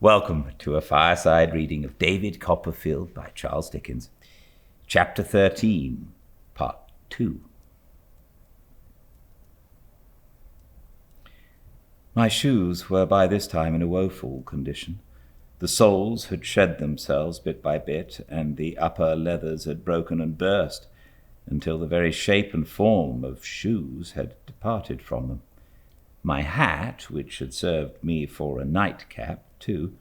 Welcome to a fireside reading of David Copperfield by Charles Dickens, Chapter 13, Part 2. My shoes were by this time in a woeful condition. The soles had shed themselves bit by bit, and the upper leathers had broken and burst, until the very shape and form of shoes had departed from them. My hat, which had served me for a nightcap, too,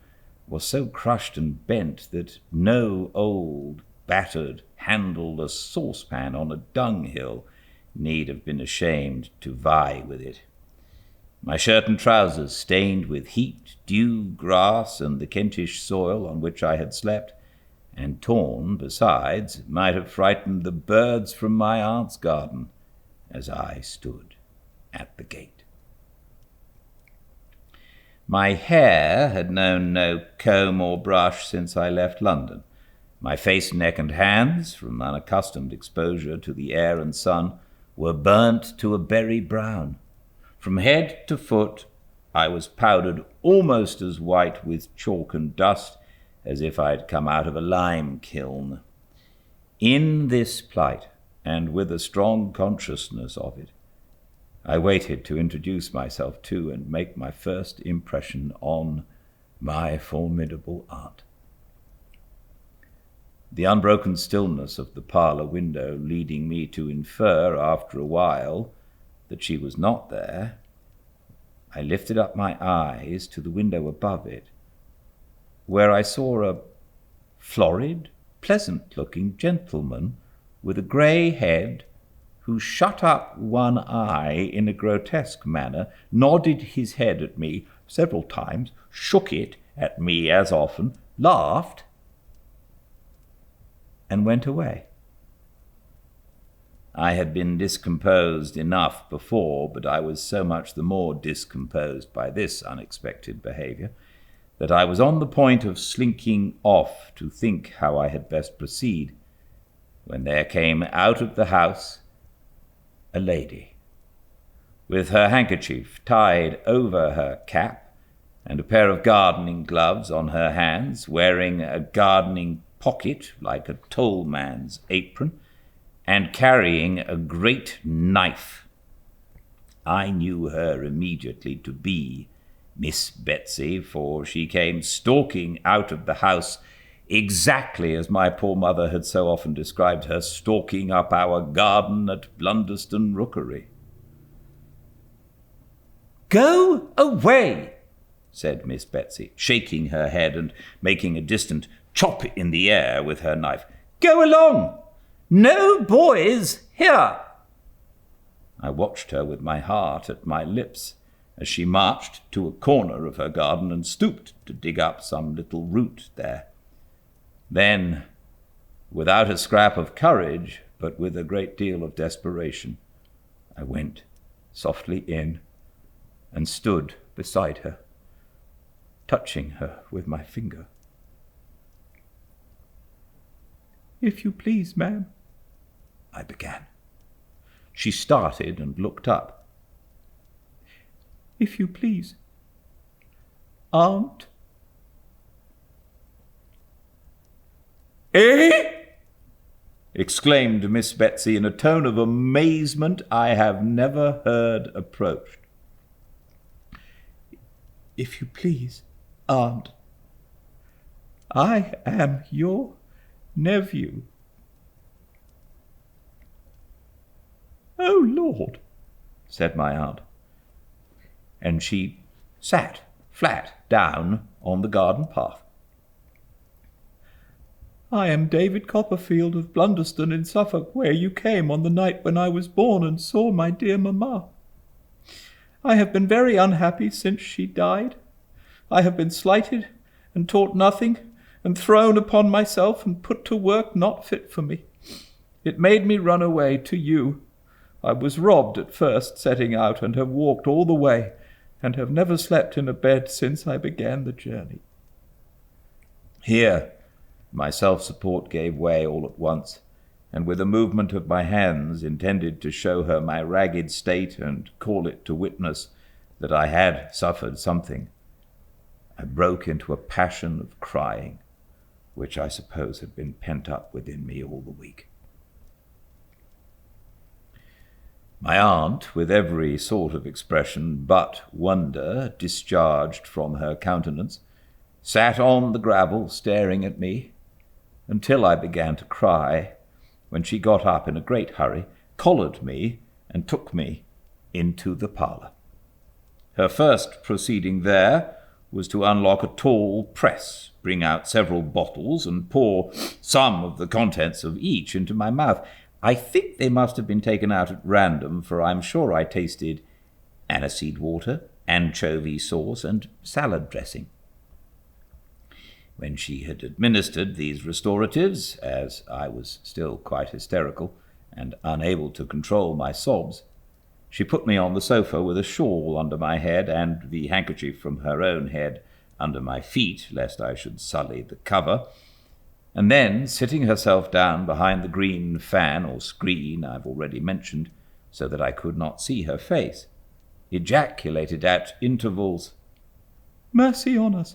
was so crushed and bent that no old, battered, handleless saucepan on a dunghill need have been ashamed to vie with it. My shirt and trousers, stained with heat, dew, grass, and the Kentish soil on which I had slept, and torn, besides, might have frightened the birds from my aunt's garden as I stood at the gate. My hair had known no comb or brush since I left London. My face, neck, and hands, from unaccustomed exposure to the air and sun, were burnt to a berry brown. From head to foot, I was powdered almost as white with chalk and dust as if I had come out of a lime kiln. In this plight, and with a strong consciousness of it, I waited to introduce myself to and make my first impression on my formidable aunt. The unbroken stillness of the parlour window leading me to infer, after a while, that she was not there, I lifted up my eyes to the window above it, where I saw a florid, pleasant-looking gentleman with a grey head, who shut up one eye in a grotesque manner, nodded his head at me several times, shook it at me as often, laughed, and went away. I had been discomposed enough before, but I was so much the more discomposed by this unexpected behaviour that I was on the point of slinking off to think how I had best proceed, when there came out of the house a lady, with her handkerchief tied over her cap and a pair of gardening gloves on her hands, wearing a gardening pocket like a tollman's apron, and carrying a great knife. I knew her immediately to be Miss Betsy, for she came stalking out of the house exactly as my poor mother had so often described her, stalking up our garden at Blunderston Rookery. "Go away," said Miss Betsy, shaking her head and making a distant chop in the air with her knife. "Go along! No boys here!" I watched her with my heart at my lips as she marched to a corner of her garden and stooped to dig up some little root there. Then, without a scrap of courage, but with a great deal of desperation, I went softly in and stood beside her, touching her with my finger. "If you please, ma'am," I began. She started and looked up. "If you please, Aunt." "Eh?" exclaimed Miss Betsy in a tone of amazement I have never heard approached. "If you please, Aunt, I am your nephew." "Oh, Lord," said my aunt, and she sat flat down on the garden path. "I am David Copperfield of Blunderston in Suffolk, where you came on the night when I was born and saw my dear mamma. I have been very unhappy since she died. I have been slighted and taught nothing, and thrown upon myself and put to work not fit for me. It made me run away to you. I was robbed at first setting out, and have walked all the way, and have never slept in a bed since I began the journey." Here my self-support gave way all at once, and with a movement of my hands intended to show her my ragged state and call it to witness that I had suffered something, I broke into a passion of crying, which I suppose had been pent up within me all the week. My aunt, with every sort of expression but wonder discharged from her countenance, sat on the gravel staring at me until I began to cry, when she got up in a great hurry, collared me, and took me into the parlour. Her first proceeding there was to unlock a tall press, bring out several bottles, and pour some of the contents of each into my mouth. I think they must have been taken out at random, for I'm sure I tasted aniseed water, anchovy sauce, and salad dressing. When she had administered these restoratives, as I was still quite hysterical and unable to control my sobs, she put me on the sofa with a shawl under my head and the handkerchief from her own head under my feet, lest I should sully the cover, and then, sitting herself down behind the green fan or screen I've already mentioned, so that I could not see her face, ejaculated at intervals, "Mercy on us,"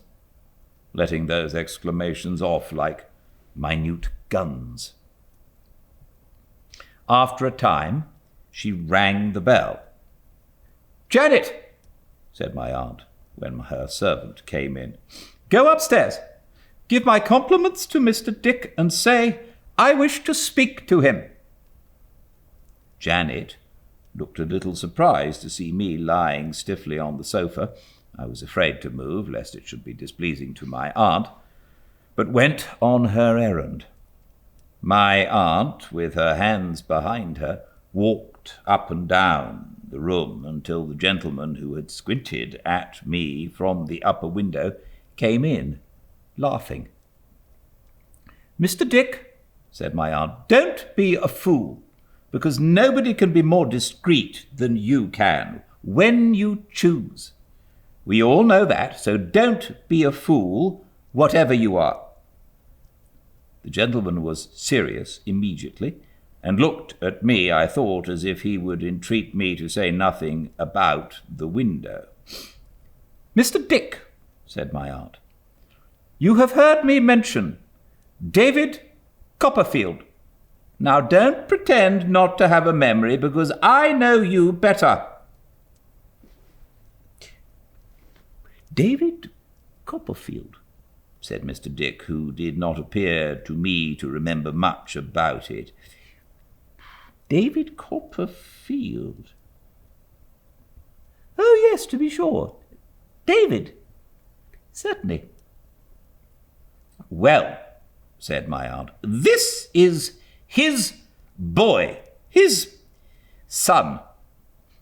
letting those exclamations off like minute guns. After a time, she rang the bell. "Janet," said my aunt, when her servant came in, "go upstairs. Give my compliments to Mr. Dick and say I wish to speak to him." Janet looked a little surprised to see me lying stiffly on the sofa. I was afraid to move, lest it should be displeasing to my aunt, but went on her errand. My aunt, with her hands behind her, walked up and down the room until the gentleman who had squinted at me from the upper window came in, laughing. "Mr. Dick," said my aunt, "don't be a fool, because nobody can be more discreet than you can, when you choose. We all know that, so don't be a fool, whatever you are." The gentleman was serious immediately, and looked at me, I thought, as if he would entreat me to say nothing about the window. "Mr. Dick," said my aunt, "you have heard me mention David Copperfield. Now don't pretend not to have a memory, because I know you better." "David Copperfield," said Mr. Dick, who did not appear to me to remember much about it. "David Copperfield. Oh, yes, to be sure. David. Certainly." "Well," said my aunt, "this is his boy, his son.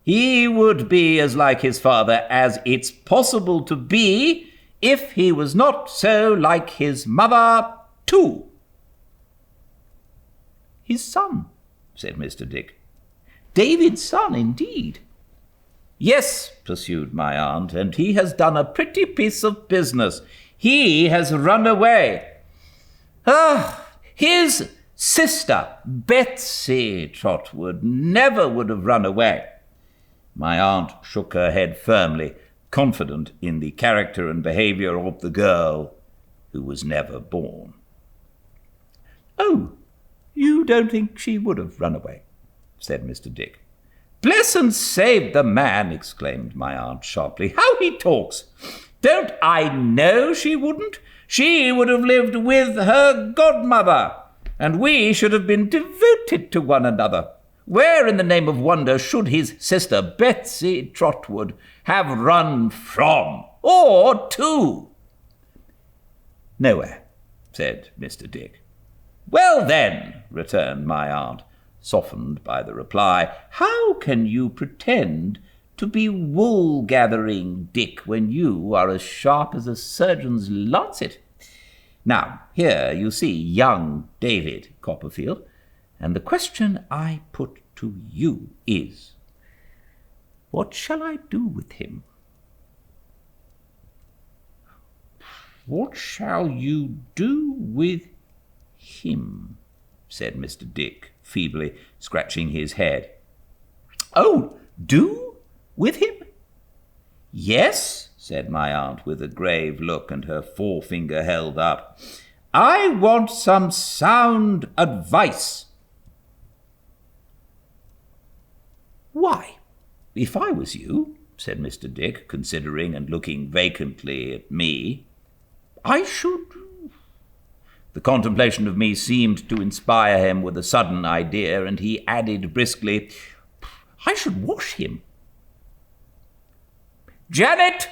He would be as like his father as it's possible to be, if he was not so like his mother, too." "His son," said Mr. Dick. "David's son, indeed." "Yes," pursued my aunt, "and he has done a pretty piece of business. He has run away. His sister, Betsy Trotwood, never would have run away." My aunt shook her head firmly, confident in the character and behaviour of the girl who was never born. "Oh, you don't think she would have run away?" said Mr. Dick. "Bless and save the man!" exclaimed my aunt sharply. "How he talks! Don't I know she wouldn't? She would have lived with her godmother, and we should have been devoted to one another. Where in the name of wonder should his sister Betsy Trotwood have run from, or to?" "Nowhere," said Mr. Dick. "Well then," returned my aunt, softened by the reply, "how can you pretend to be wool-gathering, Dick, when you are as sharp as a surgeon's lancet? Now, here you see young David Copperfield, and the question I put to you is, what shall I do with him?" "What shall you do with him?" said Mr. Dick, feebly, scratching his head. "Oh, do with him? Yes," said my aunt with a grave look and her forefinger held up. "I want some sound advice." "Why, if I was you," said Mr. Dick, considering and looking vacantly at me, "I should—" The contemplation of me seemed to inspire him with a sudden idea, and he added briskly, "I should wash him." "Janet,"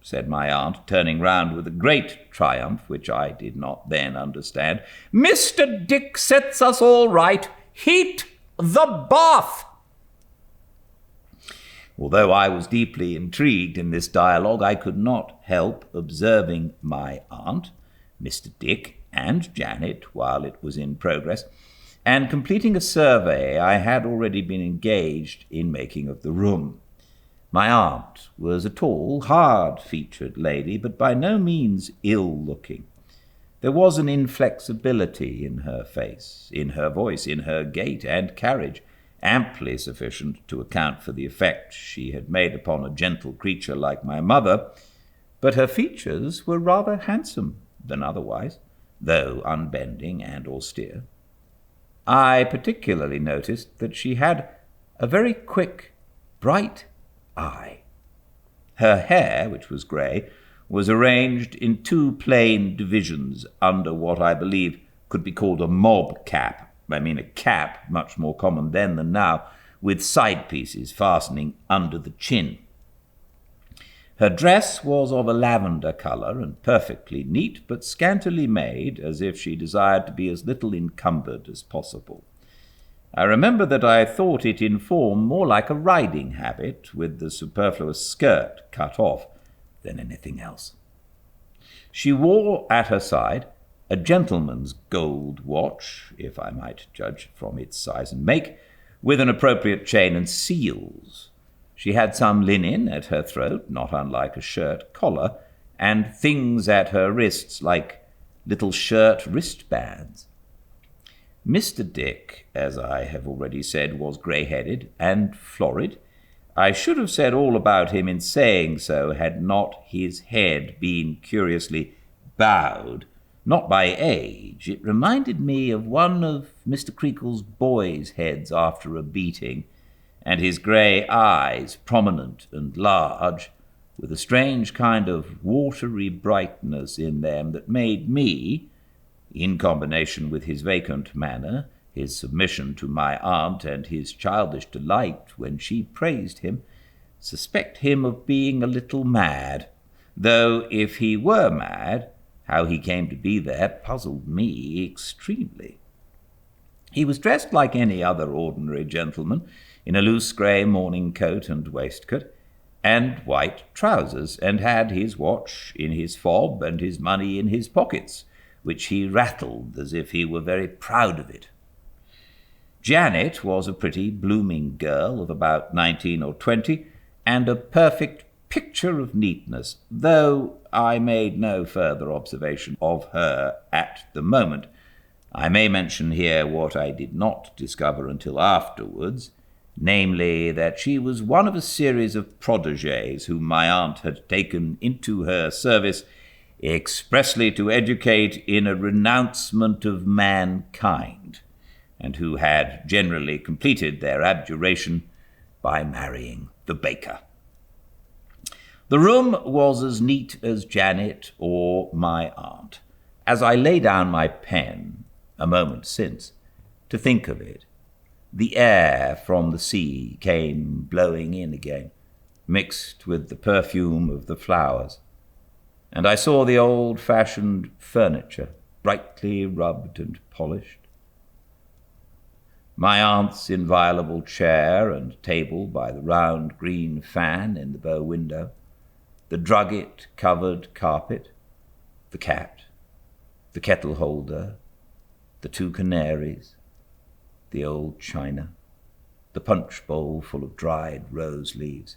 said my aunt, turning round with a great triumph, which I did not then understand, "Mr. Dick sets us all right. Heat the bath." Although I was deeply intrigued in this dialogue, I could not help observing my aunt, Mr. Dick, and Janet while it was in progress, and completing a survey I had already been engaged in making of the room. My aunt was a tall, hard-featured lady, but by no means ill-looking. There was an inflexibility in her face, in her voice, in her gait and carriage, amply sufficient to account for the effect she had made upon a gentle creature like my mother, but her features were rather handsome than otherwise, though unbending and austere. I particularly noticed that she had a very quick, bright eye. Her hair, which was grey, was arranged in two plain divisions under what I believe could be called a mob cap. I mean a cap, much more common then than now, with side pieces fastening under the chin. Her dress was of a lavender colour and perfectly neat, but scantily made, as if she desired to be as little encumbered as possible. I remember that I thought it in form more like a riding habit, with the superfluous skirt cut off, than anything else. She wore at her side a gentleman's gold watch, if I might judge from its size and make, with an appropriate chain and seals. She had some linen at her throat, not unlike a shirt collar, and things at her wrists like little shirt wristbands. Mr. Dick, as I have already said, was grey-headed and florid. I should have said all about him in saying so, had not his head been curiously bowed, not by age. It reminded me of one of Mr. Creakle's boys' heads after a beating, and his grey eyes, prominent and large, with a strange kind of watery brightness in them that made me, in combination with his vacant manner, his submission to my aunt, and his childish delight when she praised him, suspect him of being a little mad, though if he were mad, how he came to be there puzzled me extremely. He was dressed like any other ordinary gentleman, in a loose grey morning coat and waistcoat, and white trousers, and had his watch in his fob and his money in his pockets, which he rattled as if he were very proud of it. Janet was a pretty, blooming girl of about 19 or 20, and a perfect picture of neatness, though I made no further observation of her at the moment. I may mention here what I did not discover until afterwards, namely, that she was one of a series of protégés whom my aunt had taken into her service expressly to educate in a renouncement of mankind, and who had generally completed their abjuration by marrying the baker. The room was as neat as Janet or my aunt. As I lay down my pen, a moment since, to think of it, the air from the sea came blowing in again, mixed with the perfume of the flowers, and I saw the old-fashioned furniture, brightly rubbed and polished, my aunt's inviolable chair and table by the round green fan in the bow window, the drugget-covered carpet, the cat, the kettle-holder, the two canaries, the old china, the punch-bowl full of dried rose leaves,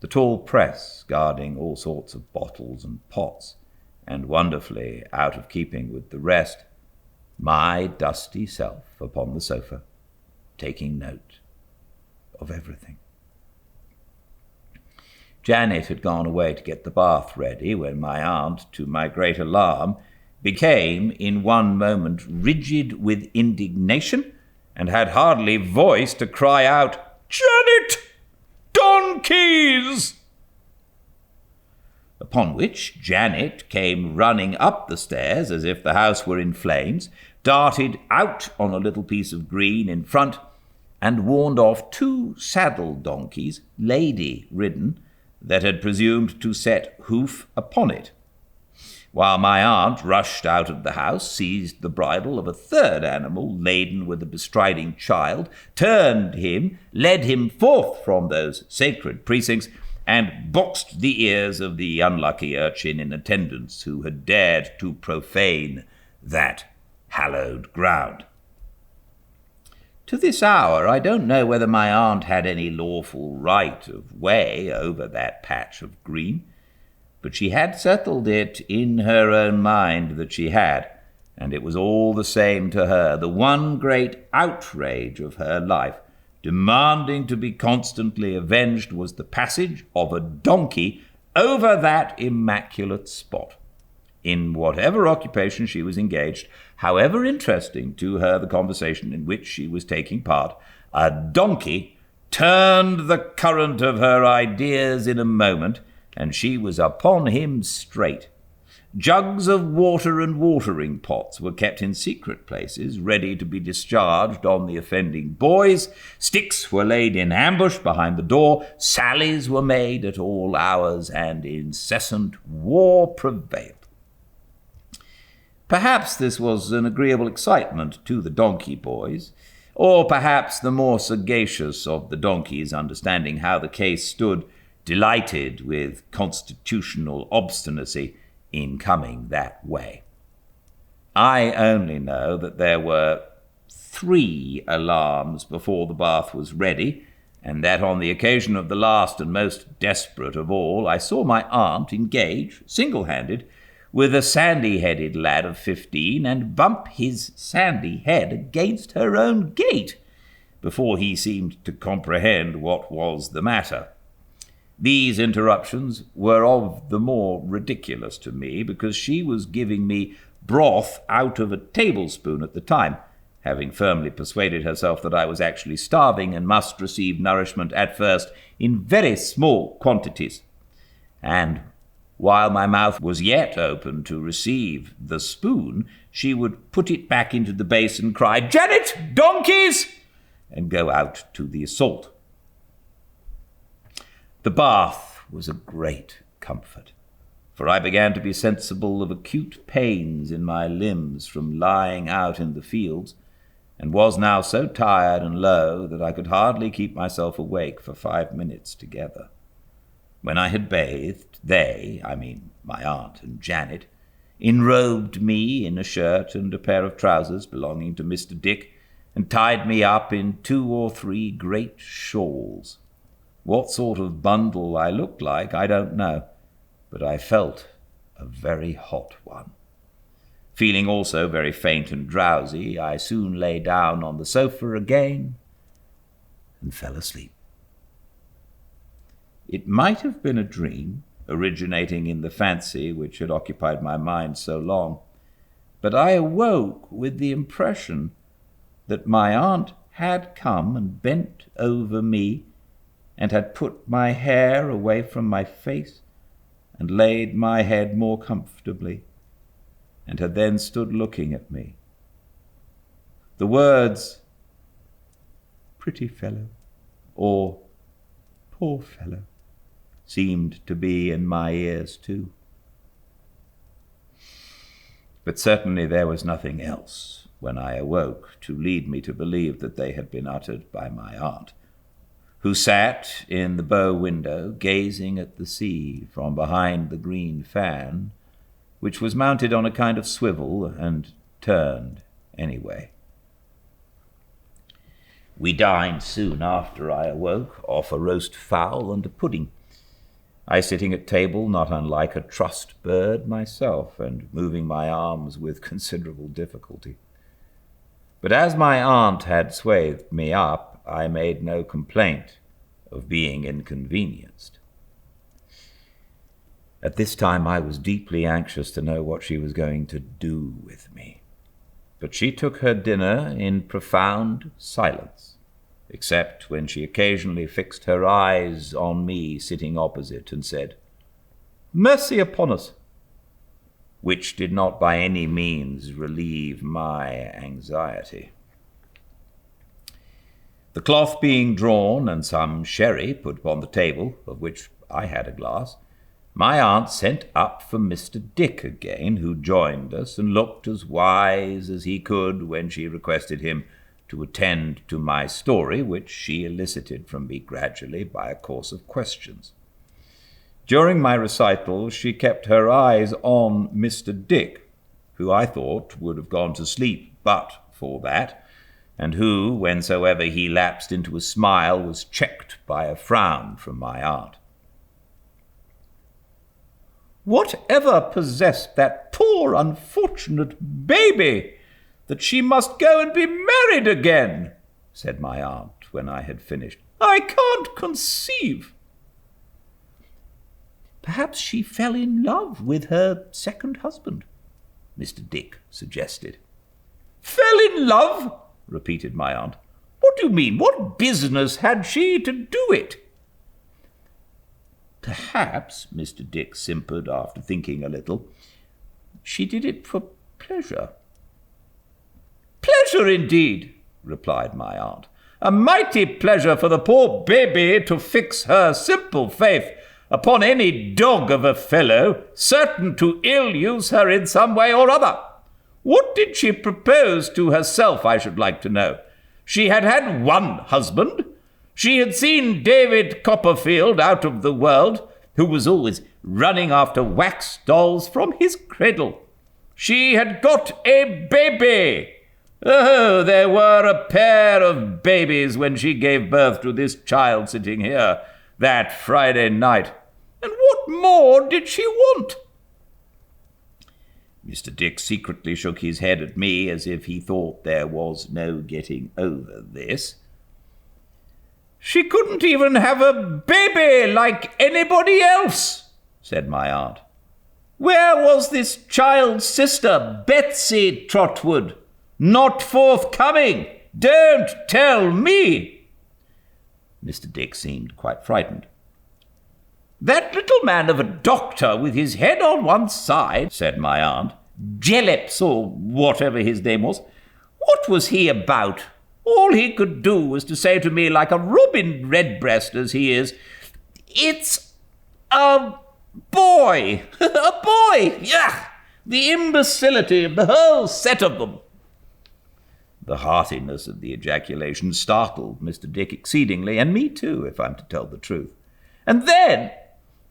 the tall press guarding all sorts of bottles and pots, and wonderfully out of keeping with the rest, my dusty self upon the sofa, taking note of everything. Janet had gone away to get the bath ready when my aunt, to my great alarm, became in one moment rigid with indignation and had hardly voice to cry out, "Janet! Donkeys!" Upon which Janet came running up the stairs as if the house were in flames, darted out on a little piece of green in front, and warned off 2 saddle donkeys, lady-ridden, that had presumed to set hoof upon it, while my aunt rushed out of the house, seized the bridle of a 3rd animal laden with a bestriding child, turned him, led him forth from those sacred precincts, and boxed the ears of the unlucky urchin in attendance who had dared to profane that hallowed ground. To this hour, I don't know whether my aunt had any lawful right of way over that patch of green, but she had settled it in her own mind that she had, and it was all the same to her, the one great outrage of her life, demanding to be constantly avenged, was the passage of a donkey over that immaculate spot. In whatever occupation she was engaged, however interesting to her the conversation in which she was taking part, a donkey turned the current of her ideas in a moment, and she was upon him straight. Jugs of water and watering pots were kept in secret places, ready to be discharged on the offending boys. Sticks were laid in ambush behind the door. Sallies were made at all hours, and incessant war prevailed. Perhaps this was an agreeable excitement to the donkey boys, or perhaps the more sagacious of the donkeys, understanding how the case stood, delighted with constitutional obstinacy in coming that way. I only know that there were 3 alarms before the bath was ready, and that on the occasion of the last and most desperate of all, I saw my aunt engage, single-handed, with a sandy-headed lad of 15, and bump his sandy head against her own gate, before he seemed to comprehend what was the matter. These interruptions were of the more ridiculous to me, because she was giving me broth out of a tablespoon at the time, having firmly persuaded herself that I was actually starving and must receive nourishment at first in very small quantities. And while my mouth was yet open to receive the spoon, she would put it back into the basin, cry, "Janet, donkeys!" and go out to the assault. The bath was a great comfort, for I began to be sensible of acute pains in my limbs from lying out in the fields, and was now so tired and low that I could hardly keep myself awake for 5 minutes together. When I had bathed, they, my aunt and Janet, enrobed me in a shirt and a pair of trousers belonging to Mr. Dick, and tied me up in 2 or 3 great shawls. What sort of bundle I looked like, I don't know, but I felt a very hot one. Feeling also very faint and drowsy, I soon lay down on the sofa again and fell asleep. It might have been a dream, originating in the fancy which had occupied my mind so long, but I awoke with the impression that my aunt had come and bent over me, and had put my hair away from my face, and laid my head more comfortably, and had then stood looking at me. The words, "pretty fellow," or "poor fellow," seemed to be in my ears too. But certainly there was nothing else, when I awoke, to lead me to believe that they had been uttered by my aunt, who sat in the bow window gazing at the sea from behind the green fan, which was mounted on a kind of swivel and turned anyway. We dined soon after I awoke, off a roast fowl and a pudding, I sitting at table not unlike a trussed bird myself, and moving my arms with considerable difficulty. But as my aunt had swathed me up, I made no complaint of being inconvenienced. At this time I was deeply anxious to know what she was going to do with me. But she took her dinner in profound silence, except when she occasionally fixed her eyes on me sitting opposite and said, "Mercy upon us," which did not by any means relieve my anxiety. The cloth being drawn and some sherry put upon the table, of which I had a glass, my aunt sent up for Mr. Dick again, who joined us and looked as wise as he could when she requested him to attend to my story, which she elicited from me gradually by a course of questions. During my recital she kept her eyes on Mr. Dick, who I thought would have gone to sleep but for that, and who, whensoever he lapsed into a smile, was checked by a frown from my aunt. "Whatever possessed that poor unfortunate baby, that she must go and be married again?" said my aunt when I had finished. "I can't conceive." "Perhaps she fell in love with her second husband," Mr. Dick suggested. "Fell in love?" repeated my aunt. "What do you mean? What business had she to do it?" "Perhaps," Mr. Dick simpered after thinking a little, "she did it for pleasure." "Pleasure indeed," replied my aunt. "A mighty pleasure for the poor baby to fix her simple faith upon any dog of a fellow, certain to ill-use her in some way or other. What did she propose to herself, I should like to know? She had had one husband. She had seen David Copperfield out of the world, who was always running after wax dolls from his cradle. She had got a baby. Oh, there were a pair of babies when she gave birth to this child sitting here that Friday night. And what more did she want?" Mr. Dick secretly shook his head at me as if he thought there was no getting over this. "She couldn't even have a baby like anybody else," said my aunt. "Where was this child's sister, Betsy Trotwood? Not forthcoming. Don't tell me." Mr. Dick seemed quite frightened. "That little man of a doctor with his head on one side," said my aunt, "Jellips, or whatever his name was, what was he about? All he could do was to say to me, like a robin redbreast as he is, 'It's a boy, a boy!' Yuck! The imbecility of the whole set of them." The heartiness of the ejaculation startled Mr. Dick exceedingly, and me too, if I'm to tell the truth. And then,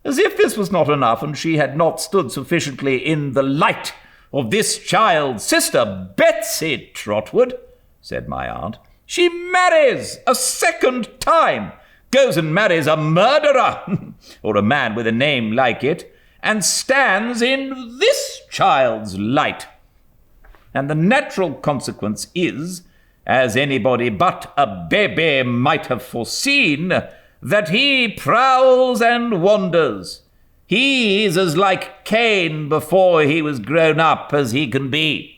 as if this was not enough, and she had not stood sufficiently in the light of this child's sister, Betsy Trotwood, said my aunt, she marries a second time, goes and marries a murderer, or a man with a name like it, and stands in this child's light. And the natural consequence is, as anybody but a baby might have foreseen, that he prowls and wanders. He's as like Cain before he was grown up as he can be.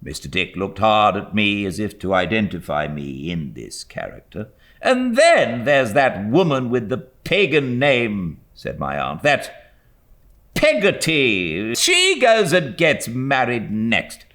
Mr. Dick looked hard at me as if to identify me in this character. "And then there's that woman with the pagan name," said my aunt, "that Peggotty. She goes and gets married next,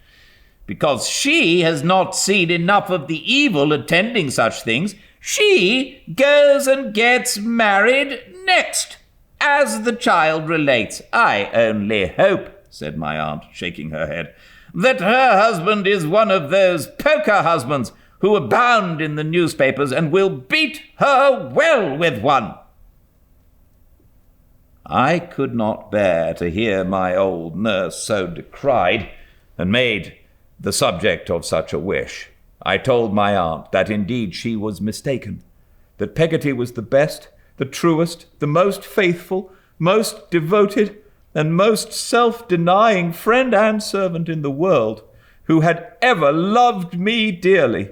because she has not seen enough of the evil attending such things. She goes and gets married next, as the child relates. I only hope," said my aunt, shaking her head, "that her husband is one of those poker husbands who abound in the newspapers and will beat her well with one." I could not bear to hear my old nurse so decried, and made the subject of such a wish. I told my aunt that indeed she was mistaken, that Peggotty was the best, the truest, the most faithful, most devoted, and most self-denying friend and servant in the world, who had ever loved me dearly,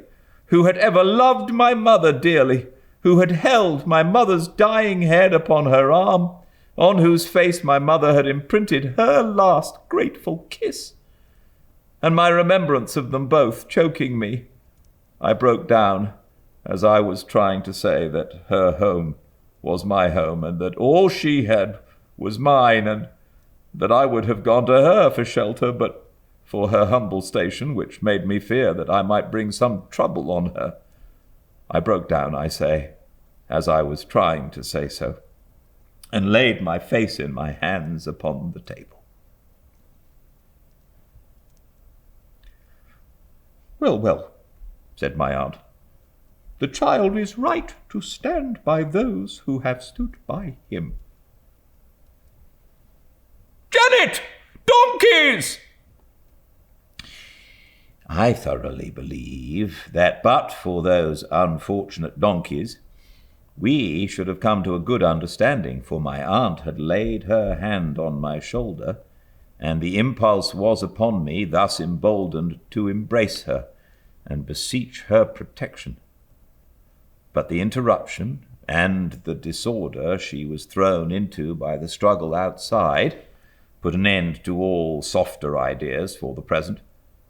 who had ever loved my mother dearly, who had held my mother's dying head upon her arm, on whose face my mother had imprinted her last grateful kiss, and my remembrance of them both choking me, I broke down as I was trying to say that her home was my home, and that all she had was mine, and that I would have gone to her for shelter, but for her humble station, which made me fear that I might bring some trouble on her. I broke down, I say, as I was trying to say so, and laid my face in my hands upon the table. "Well, well," said my aunt, "the child is right to stand by those who have stood by him." "Janet! Donkeys!" I thoroughly believe that but for those unfortunate donkeys, we should have come to a good understanding, for my aunt had laid her hand on my shoulder, and the impulse was upon me, thus emboldened, to embrace her and beseech her protection. But the interruption and the disorder she was thrown into by the struggle outside put an end to all softer ideas for the present,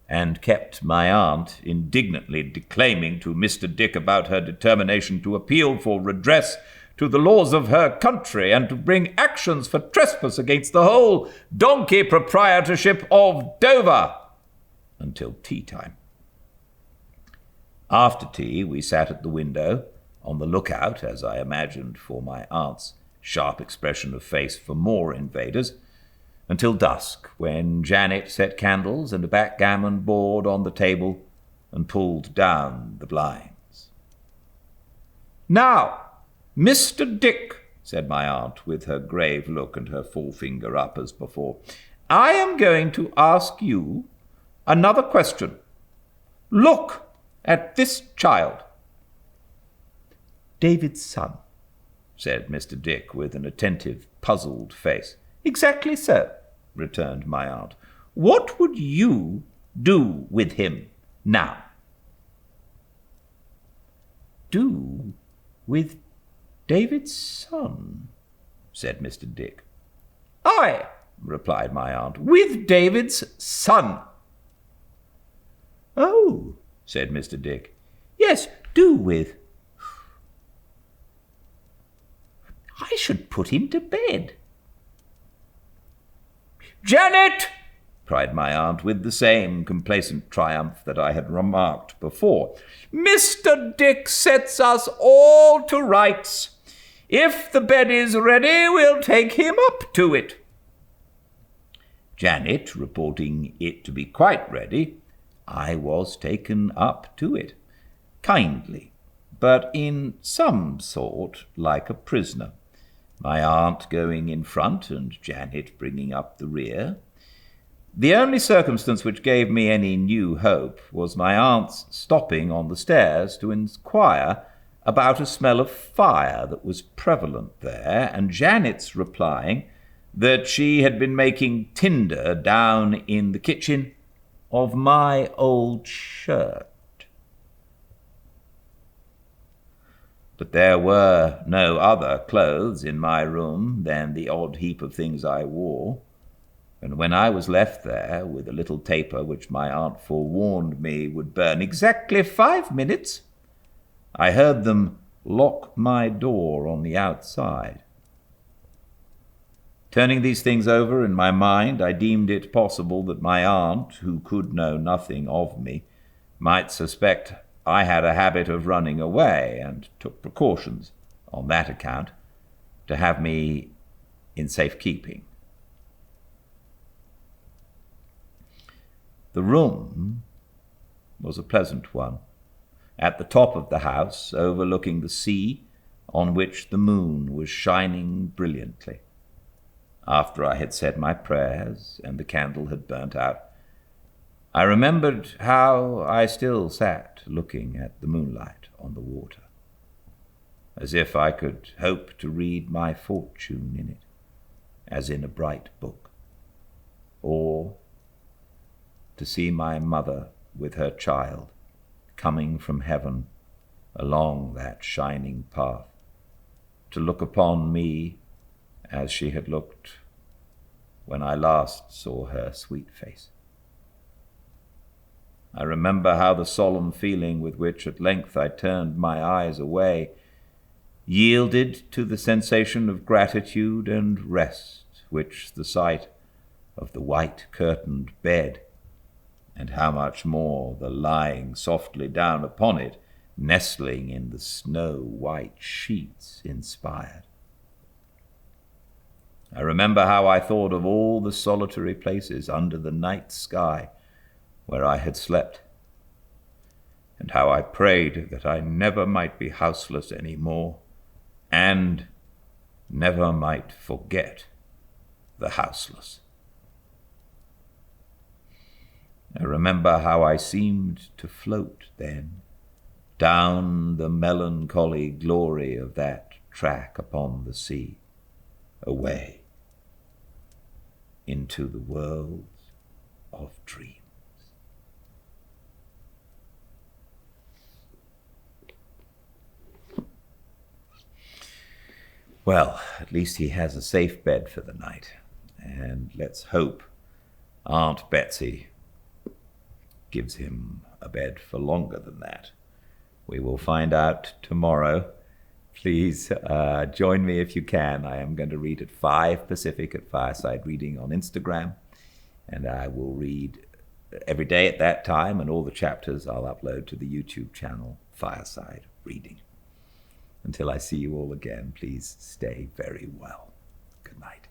and kept my aunt indignantly declaiming to Mr. Dick about her determination to appeal for redress to the laws of her country, and to bring actions for trespass against the whole donkey proprietorship of Dover, until tea time. After tea we sat at the window, on the lookout, as I imagined, for my aunt's sharp expression of face for more invaders, until dusk, when Janet set candles and a backgammon board on the table and pulled down the blinds. "Now, Mr. Dick," said my aunt, with her grave look and her forefinger up as before, "I am going to ask you another question. Look at this child." "David's son," said Mr. Dick, with an attentive, puzzled face. "Exactly so," returned my aunt. "What would you do with him now?" "Do with David's son?" said Mr. Dick. "Aye," replied my aunt, "with David's son." "Oh," said Mr. Dick. "Yes, do with. I should put him to bed." "Janet!" cried my aunt, with the same complacent triumph that I had remarked before, "Mr. Dick sets us all to rights. If the bed is ready, we'll take him up to it." Janet reporting it to be quite ready, I was taken up to it, kindly, but in some sort like a prisoner, my aunt going in front and Janet bringing up the rear. The only circumstance which gave me any new hope was my aunt's stopping on the stairs to inquire about a smell of fire that was prevalent there, and Janet's replying that she had been making tinder down in the kitchen of my old shirt. But there were no other clothes in my room than the odd heap of things I wore, and when I was left there with a little taper which my aunt forewarned me would burn exactly 5 minutes, I heard them lock my door on the outside. Turning these things over in my mind, I deemed it possible that my aunt, who could know nothing of me, might suspect I had a habit of running away, and took precautions, on that account, to have me in safe keeping. The room was a pleasant one, at the top of the house, overlooking the sea, on which the moon was shining brilliantly. After I had said my prayers, and the candle had burnt out, I remembered how I still sat looking at the moonlight on the water, as if I could hope to read my fortune in it, as in a bright book, or to see my mother with her child coming from heaven along that shining path, to look upon me as she had looked when I last saw her sweet face. I remember how the solemn feeling with which at length I turned my eyes away yielded to the sensation of gratitude and rest which the sight of the white curtained bed, and how much more the lying softly down upon it, nestling in the snow-white sheets, inspired. I remember how I thought of all the solitary places under the night sky where I had slept, and how I prayed that I never might be houseless any more, and never might forget the houseless. I remember how I seemed to float then down the melancholy glory of that track upon the sea, away into the world of dreams. Well, at least he has a safe bed for the night, and let's hope Aunt Betsy gives him a bed for longer than that. We will find out tomorrow. Please join me if you can. I am going to read at 5 Pacific at Fireside Reading on Instagram, and I will read every day at that time, and all the chapters I'll upload to the YouTube channel, Fireside Reading. Until I see you all again, please stay very well. Good night.